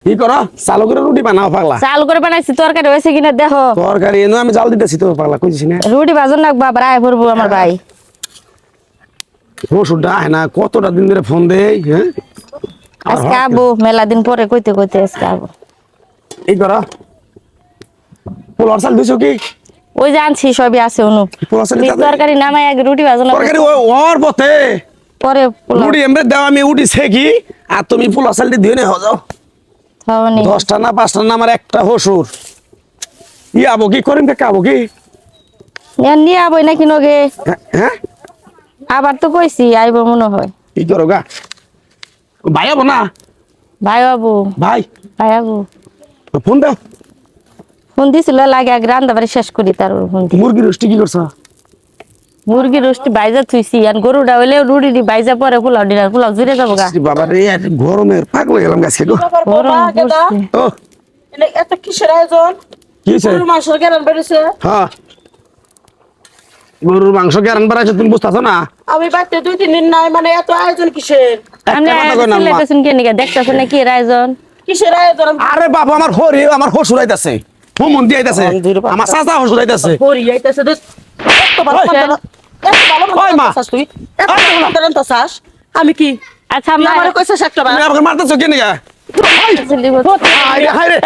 কি করো চালু করে রুটি বানাও পাগলা চাল করে বানাইছি তরকারি হয়েছে কিনা দেখো তরকারি এনে আমি জাল দিতেছি তো পাগলা কইছিস না রুটি ভাজন রাখবা রায় পড়বো আমার ভাই ওষুধটা আয় না কতটা দিন ধরে ফোন দেই হ্যাঁ আজকে আবো মেলা দিন পরে কইতে কইতে আজকে আবো এই করো পোলার চাল দিছো কি ওই যে আনছি সবই আছে অনু পোলার চাল তরকারি নামাই আগে রুটি ভাজন তরকারি ওর পথে পরে পোলাও রুটি এমরে দাও আমি উঠি সেকি আর তুমি পোলার চালটি দিয়ে নে যাও খাওয়ানি 10টা না 5টা না আমার একটা হসুর আবো কি করিম কে আবো কি নিয়ে আবই নাকি নগে হ্যাঁ আবার তো কইছি আইব মনে হয় কি করো গা ভাই আবো না ভাই বাবু ভাই ভাই বাবু ফোন দাও ফোন দিছিল লাগে আগে রান্না বাড়ি শেষ করি তার ফোন দি মুরগি রুষ্টি কি করছো মুরগি রোস্টি বাইজা থুইছি আর গরুটা হইলে রুটি বাইজা পরে পোলাও ডিনার পোলাও জুড়ে যাবো গা বাবা রে আজ গরমের পাগল হয়ে গেলাম গাছে গো গরম পড়ছে। ও এত কিসের আয়োজন কি হইছে গরুর মাংস কেরান বেড়েছে হ্যাঁ গরুর মাংস কে রান্না বাড়াইছে তুমি বুঝতাছো না আমি বাড়তে 2-3 দিন নাই মানে এত আয়োজন কিসের আপনি একটা কথা কই না, আম্মা। সিলেটেছেন কে নিকা দেখতেছেন নাকি এর আয়োজন কিসের আয়োজন আরে বাবা আমার হরি আমার হসুর আইতাছে মন দিয়ে আইতাছে আমার চাচা হসুর আইতাছে হরি আইতাছে এত ভালো ওই, মন্দ না- এত ভালো মন্দ ওই, মা। রান্তাছাস তুই এত ভালো মন্দ রান্তাছাস আমি কি আচ্ছা তুই আমরা আমারে কইছাস একটা বার তুমি আমাকে মারতেছো কেন গা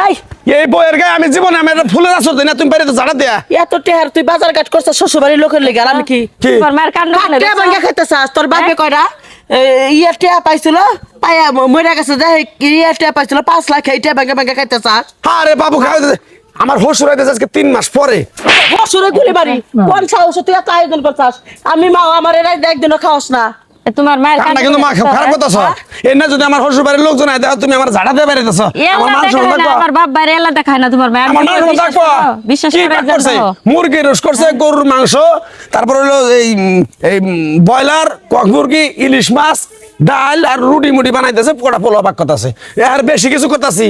এই, এই বইয়ের গায়ে আমি জীবনে আমি একটা ফুলের আসর দিই না তুমি বাইরে তো ঝাড়া দেয়া এত টেহার তুই বাজার ঘাট করছিস শ্বশুর বাড়ির লোকের লেগে আর আমি কি কি মার কান্না শুনে কাটে ভাঙ্গা খাইতেছাস তোর বাপে কয়টা ইয়া টেয়া পাইছিল পায়া মইরা গেছে যে ইয়া টেয়া পাইছিল 5 লাখ এই টেয়া ভাঙ্গা খাইতেছাস আরে বাবু খাওয়া আমার হসুর আইতাছে আজকে 3 মাস পরে বছরে গুলি বাড়ি কোন সাহস তুই এত আয়োজন করছাস আমি মা আমার এরাই একদিনও খাওয়াস না তোমার মায়ের কান্না কিন্তু মা খারাপ করতেছ এর না যদি আমার হসুর বাড়ির লোকজন আয় দেখো তুমি আমার ঝাড়া দিয়ে বেড়াইতেছ আমার মান সম্মান থাকবো আমার বাপ বাইরে এলা দেখায় না তোমার মায়ের আমার মান সম্মান থাকবো বিশ্বাস কি করে কাজ করছে যাও মুরগি রোস্ট করছে গরুর মাংস তারপর হলো এই ব্রয়লার কক মুরগি ইলিশ মাছ ডাল আর রুটি মুটি বানাইতেছে পোড়া পোলা পাক করতেছে আর বেশি কিছু করতেছি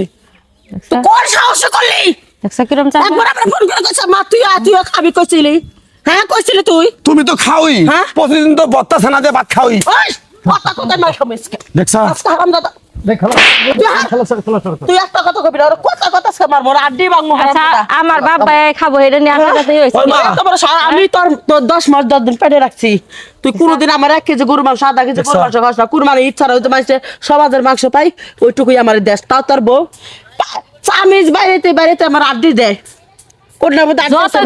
তুই কোন সাহস করলি দেখছ কিরম চা একবার আমরা ফোন করে কইছ মা তুই খাবি কইছিলি হ্যাঁ কইছিলি তুই তুমি তো খাওই হ্যাঁ? প্রতিদিন তো বত্তা ছানা দিয়ে ভাত খাওই ওই কথা কথা না খামিসকে দেখছা আজকে হারাম দাদা তুই একটা কথা কবি না কথা কথা সে মারবো আড্ডি বাংমো হারাম আচ্ছা দাদা আমার বাপ ভাই খাবো এটা নিয়ে আমার কাছে হইছে ওই মা। তোমার আমি তোর 10 মাস 10 দিন পেটে রাখছি তুই কোনোদিন আমার 1 কেজি গরু মাংস আধা কেজি গরু মাংস খাস না কুরবানি ইচ্ছা হইতে মাইছে সমাজের মাংস পাই ওইটুকুই আমার দেশ তাও তোর বউ চামিজ বাইরেতে বাইরেতে আমার আড্ডি দেয় কোনটার মধ্যে আড্ডি যত আছে?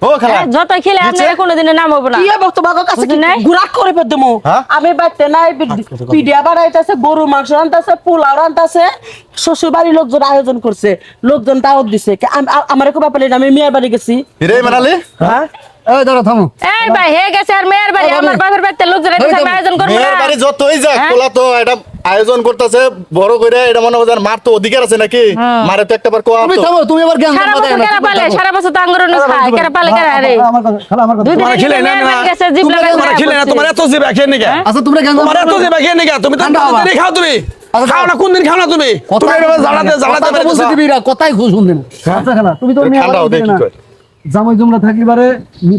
ও খালা যত খেলে আপনার কোনোদিনে নাম হবো না কি হবে তোমার কাছে বুঝি নাই? গুড়া করে ফেল দেবো হ্যাঁ? আমি বাইতে নাই পিডিয়া বানাইতেছে গরু মাংস রান্তাছে পোলাও রান্তাছে শ্বশুর বাড়ির লোকজন আয়োজন করছে লোকজন দাওয়াত দিছে আমার খুব ব্যাপারে আমি মেয়ের বাড়ি গেছি হিরে মানালি হ্যাঁ এই দাঁড়া থামো এই ভাই হে গেছে আর মেয়ের বাড়ি আমার বাপের বাড়িতে লোক জড়াই দিছে আমি আয়োজন করব মেয়ের না বাড়ি যতই যাক হ্যাঁ? পোলা তো এটা আয়োজন করতেছে বড় করে এটা মনে হয় মার তো অধিকার আছে নাকি মারে তো একটাবার কোয়া তুমি তো থামো তুমি আবার জ্ঞান সারা বছর কেরা পালে সারা বছর তো আঙ্গুর না খায় কেরা পালে কেরা রে আমার কথা খালা আমার কথা দুই দিন তোমার খিলে না মেয়ের না। বাড়ি গেছে জিভ তোমরা লাগাই তোমার খিলে না তোমার এত জিবা খেয়ে নিকা আচ্ছা তোমরা জ্ঞান তোমার এত জিবা খেয়ে নিকা তুমি তো ঠান্ডা হবা। প্রতিদিনই খাও তুমি আচ্ছা, খাও না কোন দিন খাও না তুমি তুমি এভাবে জ্বালাতে জ্বালাতে বলছি বেড়াইতেছ। দিবিরা কথাই শুনদেন আচ্ছা খালা তুমি তো মেয়ে ঠান্ডা বাড়ি হবে গেছিলে কি না করে জামাই জুমরা থাকলি বারে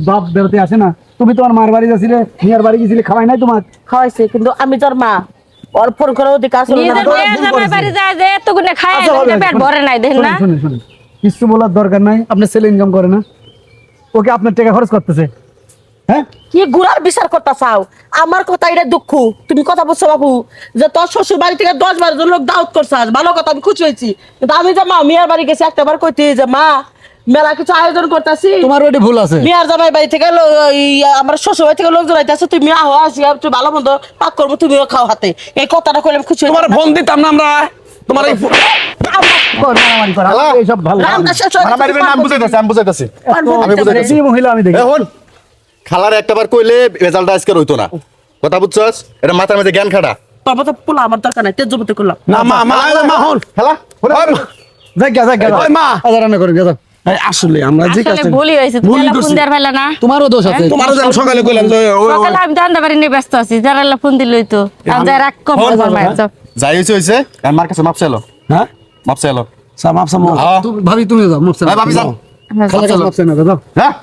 বাপ বেরোতে আসে না তুমি তোমার মার বাড়ি যাচ্ছিলে মেয়ের বাড়ি গেছিলে খাওয়াই নাই তোমার খাওয়াইছে কিন্তু আমি তোর মা ওর ফোন করে অধিকার ছিল না নিজের মেয়ের জামাই বাড়ি যায় যে এত গুনে খায় আচ্ছা, হবে, পেট ভরে নাই দেখেন না শুনুন শুনুন কিছু বলার দরকার নাই আপনার ছেলে ইনকাম করে না ওকে আপনার টাকা খরচ করতেছে হ্যাঁ কি গুড়ার বিচার করতে চাও আমার কথা এটা দুঃখ তুমি কথা বলছো বাবু যে তোর শ্বশুর বাড়ি থেকে 10-12 জন লোক দাওয়াত করছাস ভালো কথা আমি খুশি হয়েছি কিন্তু আমি যে মা মেয়ের বাড়ি গেছি একটাবার কইতে যে মা মেলা কিছু আয়োজন করতেছি তোমার ওইটা ভুল আছে মেয়ের জামাই বাড়ি থেকে আমার শ্বশুর বাড়ি থেকে লোকজন আইতেছে তুমি আহো আসি তুই ভালো মন্দ পাক করবো তুমিও খাও হাতে এই কথাটা কইলে আমি খুশি তোমার ফোন দিতাম না আমরা তোমার এই মারামারি করা এইসব ভালো মারামারি করে আমি বুঝাইতাছি আমি বুঝাইতাছি এই মহিলা আমি দেখি এখন খালার একটাবার কইলে রেজাল্ট আজকে হইতো না কথা বুঝছস এটা মাথার মধ্যে জ্ঞান খাটা বাবা তো পোলা আমার দরকার নাই তেজ জবতে করলাম না মা মা মা হন খালা জায়গা ওই মা। রান্না করে গেছো এই আসলে আমরা যে আসলে কাজটা ভুলই হয়েছে ভুল তুমি ফোন করছি। দেওয়ার ফেলা না তোমারও দোষ আছে তোমারও যে আমি সকালে কইলাম যে সকালে আমি তো আন্দা বাড়ি নিয়ে ব্যস্ত আছি যারা ফোন দিলই তো আর যারা রাগ কম ফোন করবো, মায়ের সব যাই হইছে আর মার কাছে মাপ চাইলো হ্যাঁ মাপ চাইলো সামাপ সামো হ্যাঁ ভাবি তুমি যাও মুখ ভাবি যাও খালা কাছে মাপছে না যাও হ্যাঁ